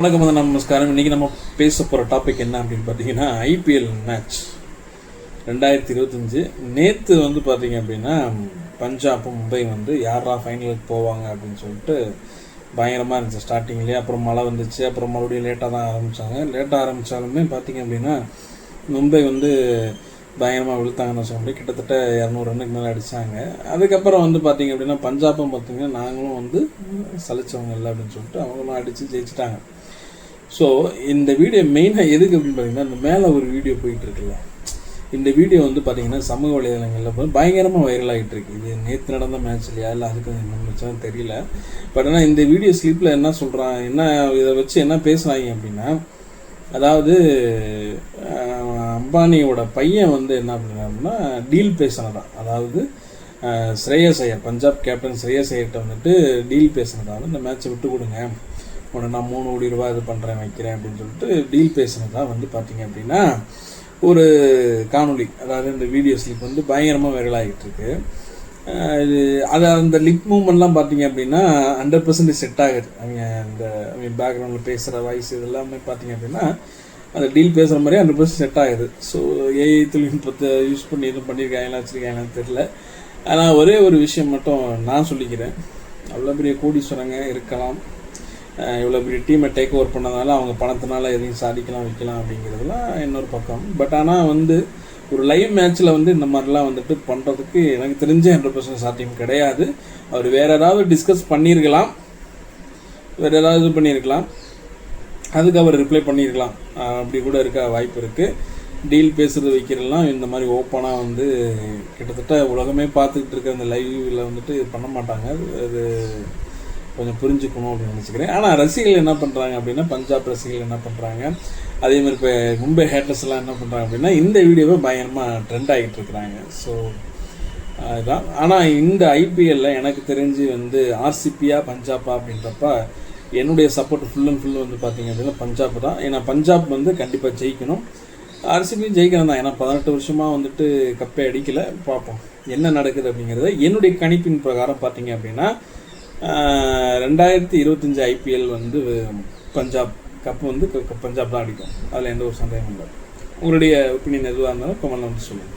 வணக்கம், நமஸ்காரம். இன்றைக்கி நம்ம பேச போகிற டாபிக் என்ன அப்படின்னு பார்த்தீங்கன்னா, ஐபிஎல் மேட்ச் 2025. நேற்று பார்த்தீங்க அப்படின்னா பஞ்சாப் மும்பை யாரா ஃபைனலுக்கு போவாங்க அப்படின்னு சொல்லிட்டு பயங்கரமாக இருந்துச்சு ஸ்டார்டிங்லேயே. அப்புறம் மழை வந்துச்சு, அப்புறம் மறுபடியும் லேட்டாக தான் ஆரம்பித்தாங்க. லேட்டாக ஆரம்பித்தாலுமே பார்த்தீங்க அப்படின்னா மும்பை பயங்கரமாக விழுத்தாங்கன்னு சொல்ல முடியும். கிட்டத்தட்ட 200 ரன்னுக்கு மேலே அடித்தாங்க. அதுக்கப்புறம் பார்த்தீங்க அப்படின்னா பஞ்சாப்பும் பார்த்தீங்கன்னா நாங்களும் சலிச்சவங்க இல்லை அப்படின்னு சொல்லிட்டு அவங்களும் அடித்து ஜெயிச்சிட்டாங்க. ஸோ இந்த வீடியோ மெயினாக எதுக்கு அப்படின்னு பார்த்தீங்கன்னா, இந்த மேலே ஒரு வீடியோ போயிட்டுருக்குல்ல, இந்த வீடியோ பார்த்தீங்கன்னா சமூக வலைதளங்களில் பயங்கரமாக வைரல் ஆகிட்டு இருக்கு. இது நேற்று நடந்த மேட்ச் இல்லையா, இல்லை அதுக்கு நினைச்சாலும் தெரியல. பட் ஆனால் இந்த வீடியோ ஸ்லிப்பில் என்ன சொல்கிறான், என்ன இதை வச்சு என்ன பேசுகிறாங்க அப்படின்னா, அதாவது அம்பானியோட பையன் என்ன அப்படின்னா டீல் பேசினதான். அதாவது ஸ்ரேயஸ் ஐயர், பஞ்சாப் கேப்டன் ஸ்ரேயஸ் ஐயர்கிட்ட டீல் பேசினதா, இந்த மேட்ச்சை விட்டு கொடுங்க, உடனே நான் 3 கோடி ரூபாய் இது பண்ணுறேன் வைக்கிறேன் அப்படின்னு சொல்லிட்டு டீல் பேசினதா பார்த்தீங்க அப்படின்னா ஒரு காணொலி, அதாவது இந்த வீடியோ ஸ்லிப் பயங்கரமாக வைரல் ஆகிட்டு இருக்கு. இது அந்த லிப் மூமெண்ட்லாம் பார்த்தீங்க அப்படின்னா 100% செட் ஆகுது. அவங்க பேக்ரவுண்டில் பேசுகிற வாய்ஸ் இதெல்லாமே பார்த்தீங்க அப்படின்னா அந்த டீல் பேசுகிற மாதிரி 100% செட் ஆகுது. ஸோ ஏஐ தொழில்நுட்பத்தை யூஸ் பண்ணி எதுவும் பண்ணியிருக்காங்களா வச்சுருக்காங்களான்னு தெரில. ஆனால் ஒரே ஒரு விஷயம் மட்டும் நான் சொல்லிக்கிறேன், அவ்வளோ பெரிய கோடீஸ்வரங்க இருக்கலாம், இவ்வளோ பெரிய டீமை டேக் ஓவர் பண்ணதுனால அவங்க பணத்தினால எதையும் சாதிக்கலாம் வைக்கலாம் அப்படிங்கிறதுலாம் இன்னொரு பக்கம். பட் ஆனால் ஒரு லைவ் மேட்ச்சில் இந்த மாதிரிலாம் பண்ணுறதுக்கு எனக்கு தெரிஞ்ச 100% சாத்தியம் கிடையாது. அவர் வேறு ஏதாவது டிஸ்கஸ் பண்ணியிருக்கலாம், வேறு ஏதாவது இது பண்ணியிருக்கலாம், அதுக்கு அவர் ரிப்ளை பண்ணியிருக்கலாம், அப்படி கூட இருக்க வாய்ப்பு இருக்குது. டீல் பேசுகிறது வைக்கிறதுலாம் இந்த மாதிரி ஓப்பனாக கிட்டத்தட்ட உலகமே பார்த்துக்கிட்டு இருக்க அந்த லைவில் பண்ண மாட்டாங்க. அது கொஞ்சம் புரிஞ்சுக்கணும் அப்படின்னு நினச்சிக்கிறேன். ஆனால் ரசிகர்கள் என்ன பண்ணுறாங்க அப்படின்னா, பஞ்சாப் ரசிகர்கள் என்ன பண்ணுறாங்க, அதேமாதிரி இப்போ மும்பை ஹேட்டர்ஸ் எல்லாம் என்ன பண்ணுறாங்க அப்படின்னா இந்த வீடியோவை பயங்கரமாக ட்ரெண்ட் ஆகிட்டு இருக்கிறாங்க. ஸோ அதுதான். ஆனால் இந்த ஐபிஎல்லில் எனக்கு தெரிஞ்சு ஆர்சிபியா பஞ்சாப்பா அப்படின்றப்ப என்னுடைய சப்போர்ட் ஃபுல் அண்ட் ஃபுல் பார்த்தீங்க அப்படின்னா பஞ்சாப் தான். ஏன்னா பஞ்சாப் கண்டிப்பாக ஜெயிக்கணும், ஆர்சிபி ஜெயிக்கணும் தான். ஏன்னா 18 வருஷமாக கப்பை அடிக்கலை. பார்ப்போம் என்ன நடக்குது அப்படிங்கிறத. என்னுடைய கணிப்பின் பிரகாரம் பார்த்தீங்க அப்படின்னா 2025 ஐபிஎல் பஞ்சாப் கப்பு பஞ்சாப் தான் அடிக்கும். அதில் எந்த ஒரு சந்தேகமும் இல்லை. உங்களுடைய ஒப்பீனியன் எதுவாக இருந்தாலும் கமெண்ட்ல சொல்லுங்கள்.